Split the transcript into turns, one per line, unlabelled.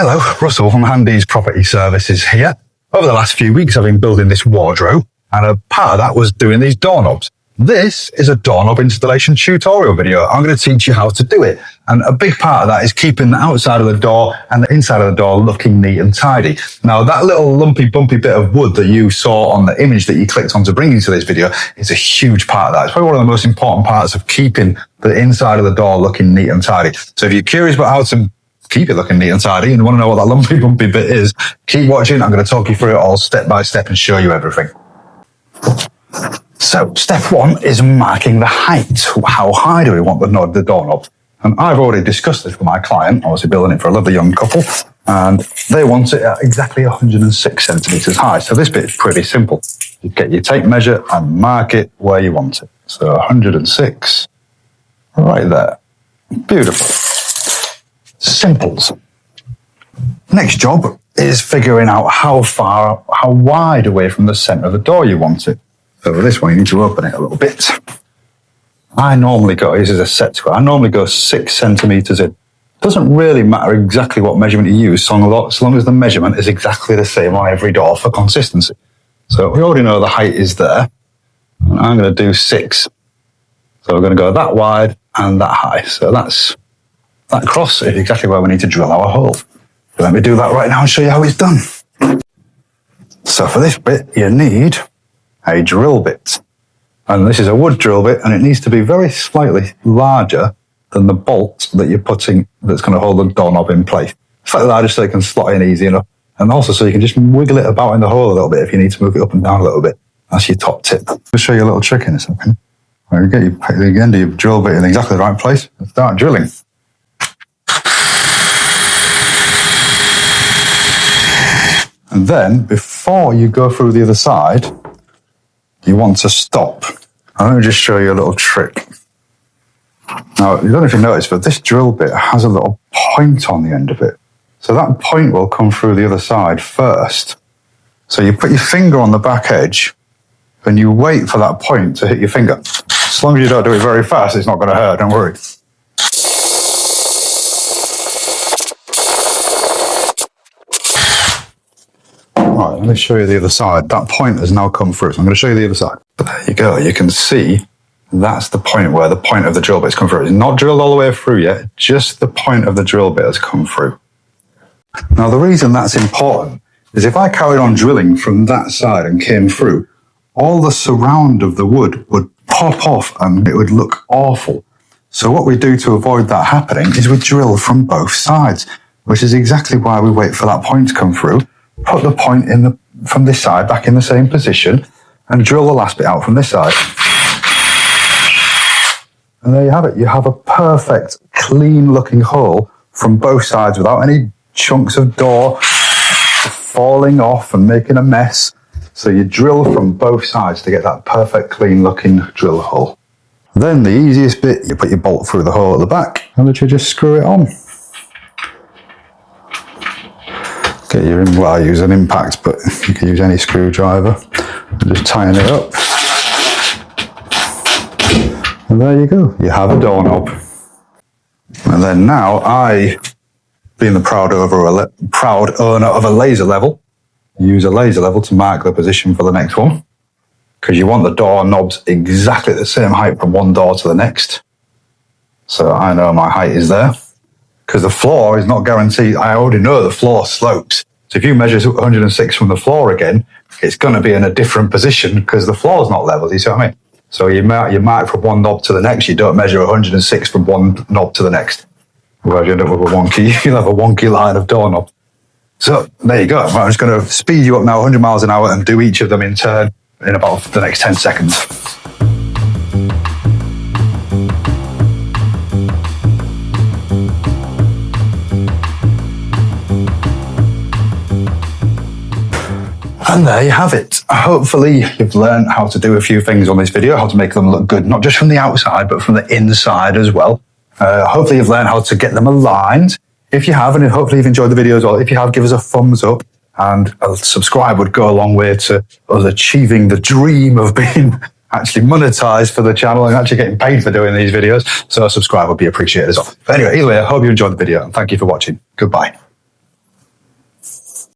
Hello, Russell from Handy's Property Services here. Over the last few weeks I've been building this wardrobe, and a part of that was doing these doorknobs. This is a doorknob installation tutorial video. I'm going to teach you how to do it. And a big part of that is keeping the outside of the door and the inside of the door looking neat and tidy. Now, that little lumpy, bumpy bit of wood that you saw on the image that you clicked on to bring into this video is a huge part of that. It's probably one of the most important parts of keeping the inside of the door looking neat and tidy. So if you're curious about how to keep it looking neat and tidy and you want to know what that lumpy, bumpy bit is, keep watching. I'm going to talk you through it all step by step and show you everything. So step one is marking the height. How high do we want the doorknob? And I've already discussed this with my client, obviously building it for a lovely young couple, and they want it at exactly 106 centimetres high. So this bit is pretty simple. You get your tape measure and mark it where you want it. So 106, right there. Beautiful. Simples. Next job is figuring out how wide away from the centre of the door you want it. So for this one, you need to open it a little bit. I normally go, this is a set square, I normally go 6 centimetres in. Doesn't really matter exactly what measurement you use, so long as the measurement is exactly the same on every door for consistency. So we already know the height is there. And I'm going to do 6. So we're going to go that wide and that high. So that cross is exactly where we need to drill our hole. So let me do that right now and show you how it's done. So for this bit, you need a drill bit. And this is a wood drill bit, and it needs to be very slightly larger than the bolt that you're putting that's going to hold the doorknob in place. Slightly larger so it can slot in easy enough. And also so you can just wiggle it about in the hole a little bit if you need to move it up and down a little bit. That's your top tip. I'll show you a little trick in a second. Where you get the end of your drill bit in exactly the right place and start drilling. And then, before you go through the other side, you want to stop. And let me just show you a little trick. Now, I don't know if you noticed, but this drill bit has a little point on the end of it. So that point will come through the other side first. So you put your finger on the back edge, and you wait for that point to hit your finger. As long as you don't do it very fast, it's not going to hurt, don't worry. Right, let me show you the other side. That point has now come through, so I'm going to show you the other side. But there you go. You can see that's the point where the point of the drill bit's come through. It's not drilled all the way through yet, just the point of the drill bit has come through. Now, the reason that's important is if I carried on drilling from that side and came through, all the surround of the wood would pop off and it would look awful. So what we do to avoid that happening is we drill from both sides, which is exactly why we wait for that point to come through. Put the point from this side back in the same position and drill the last bit out from this side. And there you have it. You have a perfect, clean looking hole from both sides without any chunks of door falling off and making a mess. So you drill from both sides to get that perfect, clean looking drill hole. Then the easiest bit, you put your bolt through the hole at the back and literally just screw it on. I use an impact, but you can use any screwdriver. And just tighten it up. And there you go. You have a doorknob. And then now being the proud owner of a laser level, use a laser level to mark the position for the next one. Because you want the doorknobs exactly the same height from one door to the next. So I know my height is there. Because the floor is not guaranteed. I already know the floor slopes. So if you measure 106 from the floor again, it's going to be in a different position because the floor is not level. You see what I mean? So you mark from one knob to the next. You don't measure 106 from one knob to the next. Otherwise you end up with you'll have a wonky line of doorknob. So there you go. I'm just going to speed you up now 100 miles an hour and do each of them in turn in about the next 10 seconds. And there you have it. Hopefully you've learned how to do a few things on this video, how to make them look good, not just from the outside, but from the inside as well. Hopefully you've learned how to get them aligned. If you have, and hopefully you've enjoyed the video as well, if you have, give us a thumbs up, and a subscribe would go a long way to us achieving the dream of being actually monetized for the channel and actually getting paid for doing these videos. So a subscribe would be appreciated as well. But anyway, either way, I hope you enjoyed the video and thank you for watching. Goodbye.